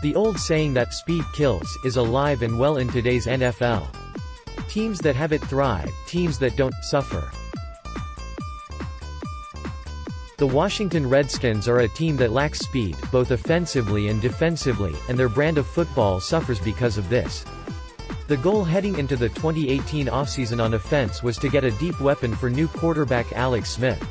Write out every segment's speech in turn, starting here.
The old saying that "speed kills" is alive and well in today's NFL. Teams that have it thrive, teams that don't, suffer. The Washington Redskins are a team that lacks speed, both offensively and defensively, and their brand of football suffers because of this. The goal heading into the 2018 offseason on offense was to get a deep weapon for new quarterback Alex Smith.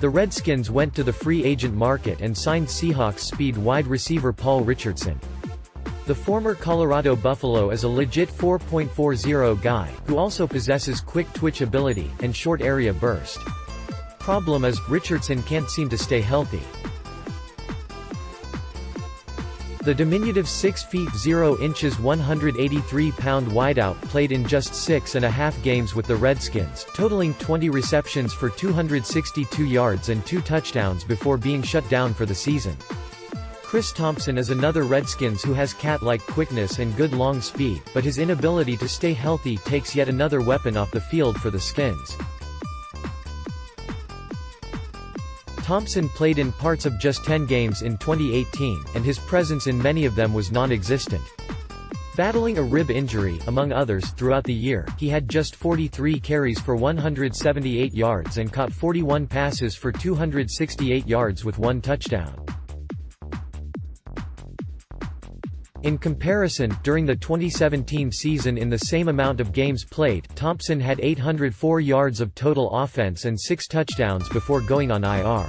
The Redskins went to the free agent market and signed Seahawks speed wide receiver Paul Richardson. The former Colorado Buffalo is a legit 4.40 guy, who also possesses quick twitch ability, and short area burst. Problem is, Richardson can't seem to stay healthy. The diminutive 6 feet 0 inches 183-pound wideout played in just 6.5 games with the Redskins, totaling 20 receptions for 262 yards and 2 touchdowns before being shut down for the season. Chris Thompson is another Redskins who has cat-like quickness and good long speed, but his inability to stay healthy takes yet another weapon off the field for the Skins. Thompson played in parts of just 10 games in 2018, and his presence in many of them was non-existent. Battling a rib injury, among others, throughout the year, he had just 43 carries for 178 yards and caught 41 passes for 268 yards with 1 touchdown. In comparison, during the 2017 season in the same amount of games played, Thompson had 804 yards of total offense and 6 touchdowns before going on IR.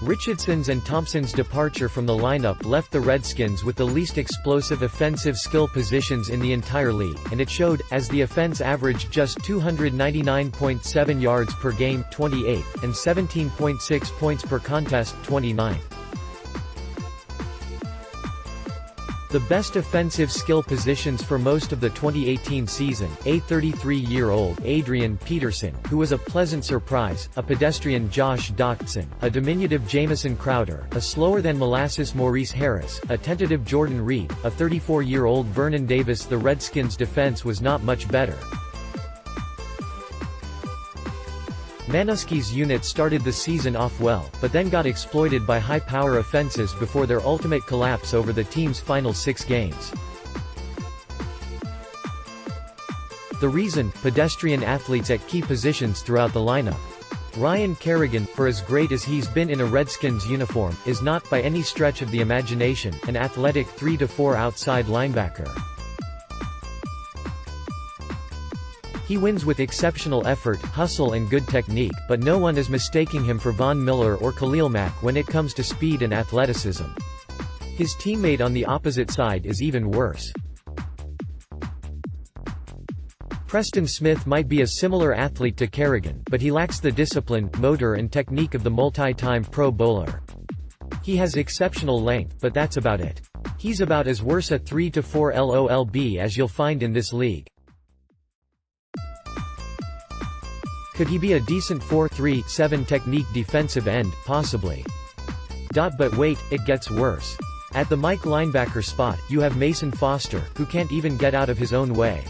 Richardson's and Thompson's departure from the lineup left the Redskins with the least explosive offensive skill positions in the entire league, and it showed, as the offense averaged just 299.7 yards per game, 28th, and 17.6 points per contest, 29th. The best offensive skill positions for most of the 2018 season, a 33-year-old Adrian Peterson, who was a pleasant surprise, a pedestrian Josh Doctson, a diminutive Jamison Crowder, a slower-than-molasses Maurice Harris, a tentative Jordan Reed, a 34-year-old Vernon Davis. The Redskins' defense was not much better. Manuski's unit started the season off well, but then got exploited by high-power offenses before their ultimate collapse over the team's final 6 games. The reason? Pedestrian athletes at key positions throughout the lineup. Ryan Kerrigan, for as great as he's been in a Redskins uniform, is not, by any stretch of the imagination, an athletic 3-4 outside linebacker. He wins with exceptional effort, hustle and good technique, but no one is mistaking him for Von Miller or Khalil Mack when it comes to speed and athleticism. His teammate on the opposite side is even worse. Preston Smith might be a similar athlete to Kerrigan, but he lacks the discipline, motor and technique of the multi-time Pro Bowler. He has exceptional length, but that's about it. He's about as worse a 3-4 LOLB as you'll find in this league. Could he be a decent 4-3-7 technique defensive end? Possibly. But wait, it gets worse. At the Mike linebacker spot, you have Mason Foster, who can't even get out of his own way.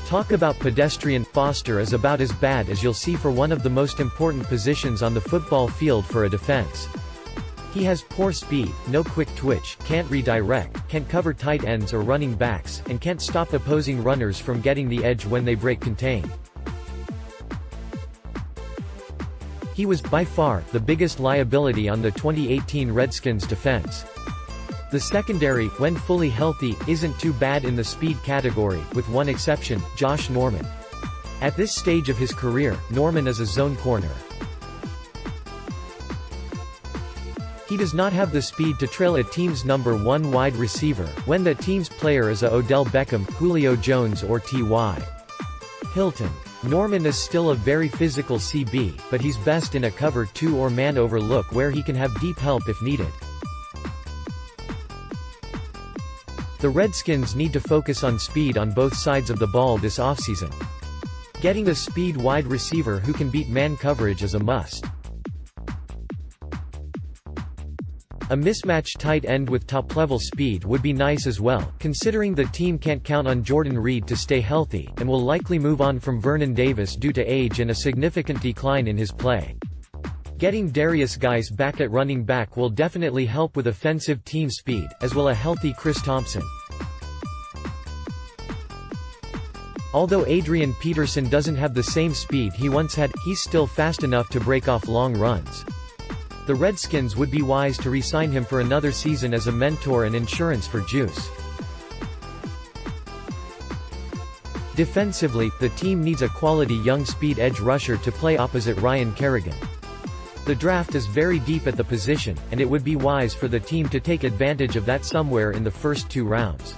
Talk about pedestrian. Foster is about as bad as you'll see for one of the most important positions on the football field for a defense. He has poor speed, no quick twitch, can't redirect, can't cover tight ends or running backs, and can't stop opposing runners from getting the edge when they break contain. He was, by far, the biggest liability on the 2018 Redskins defense. The secondary, when fully healthy, isn't too bad in the speed category, with one exception, Josh Norman. At this stage of his career, Norman is a zone corner. He does not have the speed to trail a team's #1 wide receiver, when that team's player is a Odell Beckham, Julio Jones or T.Y. Hilton. Norman is still a very physical CB, but he's best in a cover 2 or man-over look where he can have deep help if needed. The Redskins need to focus on speed on both sides of the ball this offseason. Getting a speed wide receiver who can beat man coverage is a must. A mismatched tight end with top-level speed would be nice as well, considering the team can't count on Jordan Reed to stay healthy, and will likely move on from Vernon Davis due to age and a significant decline in his play. Getting Darius Geis back at running back will definitely help with offensive team speed, as will a healthy Chris Thompson. Although Adrian Peterson doesn't have the same speed he once had, he's still fast enough to break off long runs. The Redskins would be wise to re-sign him for another season as a mentor and insurance for Juice. Defensively, the team needs a quality young speed edge rusher to play opposite Ryan Kerrigan. The draft is very deep at the position, and it would be wise for the team to take advantage of that somewhere in the first 2 rounds.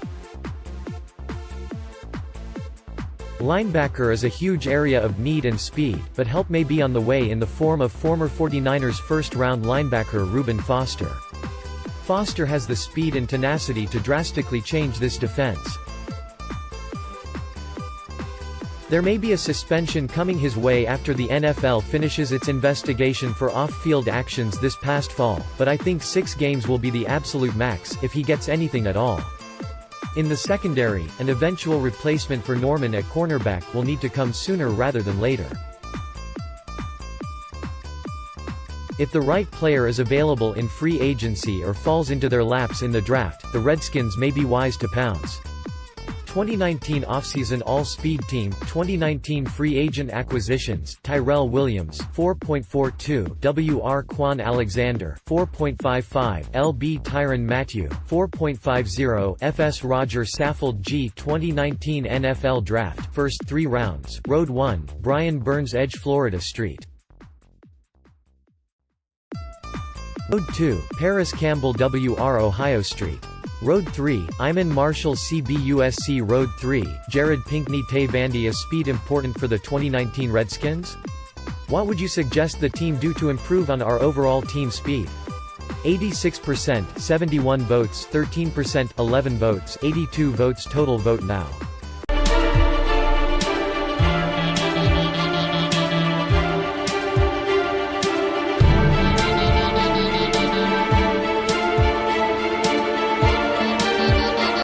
Linebacker is a huge area of need and speed, but help may be on the way in the form of former 49ers first-round linebacker Reuben Foster. Foster has the speed and tenacity to drastically change this defense. There may be a suspension coming his way after the NFL finishes its investigation for off-field actions this past fall, but I think 6 games will be the absolute max, if he gets anything at all. In the secondary, an eventual replacement for Norman at cornerback will need to come sooner rather than later. If the right player is available in free agency or falls into their laps in the draft, the Redskins may be wise to pounce. 2019 offseason all-speed team, 2019 free agent acquisitions: Tyrell Williams, 4.42; W.R. Quan Alexander, 4.55; L.B. Tyrann Mathieu, 4.50; F.S. Roger Saffold. G. 2019 NFL Draft, first 3 rounds, Road 1, Brian Burns Edge Florida Street. Road 2, Paris Campbell W.R. Ohio Street. Road 3, Iman Marshall CBUSC. Road 3, Jared Pinkney. Tay Vandy. Is speed important for the 2019 Redskins? What would you suggest the team do to improve on our overall team speed? 86%, 71 votes, 13%, 11 votes, 82 votes total. Vote now.